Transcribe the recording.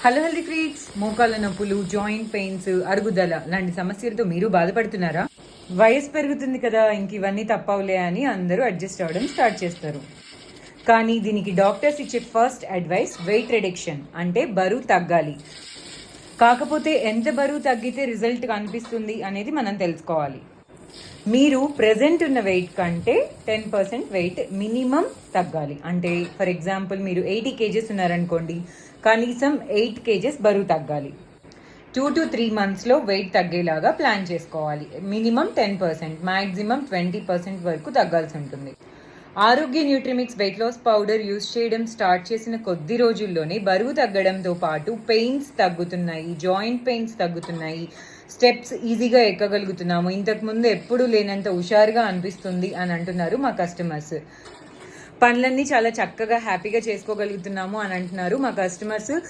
Hello healthy freaks, మోకాళ్ళ నొప్పులు, joint pains, అరుగుదల లాంటి సమస్యలతో మీరు బాధపడుతున్నారా? వయసు పెరుగుతుంది కదా, ఇంక ఇవన్నీ తప్పవులే అని అందరూ అడ్జస్ట్ అవ్వడం స్టార్ట్ చేస్తారు. కానీ దీనికి డాక్టర్స్ ఇచ్చే ఫస్ట్ అడ్వైస్ వెయిట్ రిడక్షన్, అంటే బరువు తగ్గాలి. కాకపోతే ఎంత బరువు తగ్గితే రిజల్ట్ కనిపిస్తుంది అనేది మనం తెలుసుకోవాలి. మీరు ప్రెజెంట్ ఉన్న వెయిట్ కంటే 10% వెయిట్ మినిమం తగ్గాలి. అంటే ఫర్ ఎగ్జాంపుల్ మీరు 80 kgs ఉన్నారనుకోండి, కనీసం 8 kgs బరువు తగ్గాలి. 2 to 3 monthsలో వెయిట్ తగ్గేలాగా ప్లాన్ చేసుకోవాలి. మినిమం 10%, మ్యాక్సిమం 20% వరకు తగ్గాల్సి ఉంటుంది. ఆరోగ్య న్యూట్రిమిక్స్ వెయిట్ లాస్ పౌడర్ యూజ్ చేయడం స్టార్ట్ చేసిన కొద్ది రోజుల్లోనే బరువు తగ్గడంతో పాటు పెయిన్స్ తగ్గుతున్నాయి, జాయింట్ పెయిన్స్ తగ్గుతున్నాయి, స్టెప్స్ ఈజీగా ఎక్కగలుగుతున్నాము, ఇంతకుముందు ఎప్పుడూ లేనంత హుషారుగా అనిపిస్తుంది అని అంటున్నారు మా కస్టమర్స్. పనులన్నీ చాలా చక్కగా హ్యాపీగా చేసుకోగలుగుతున్నాము అని అంటున్నారు మా కస్టమర్స్.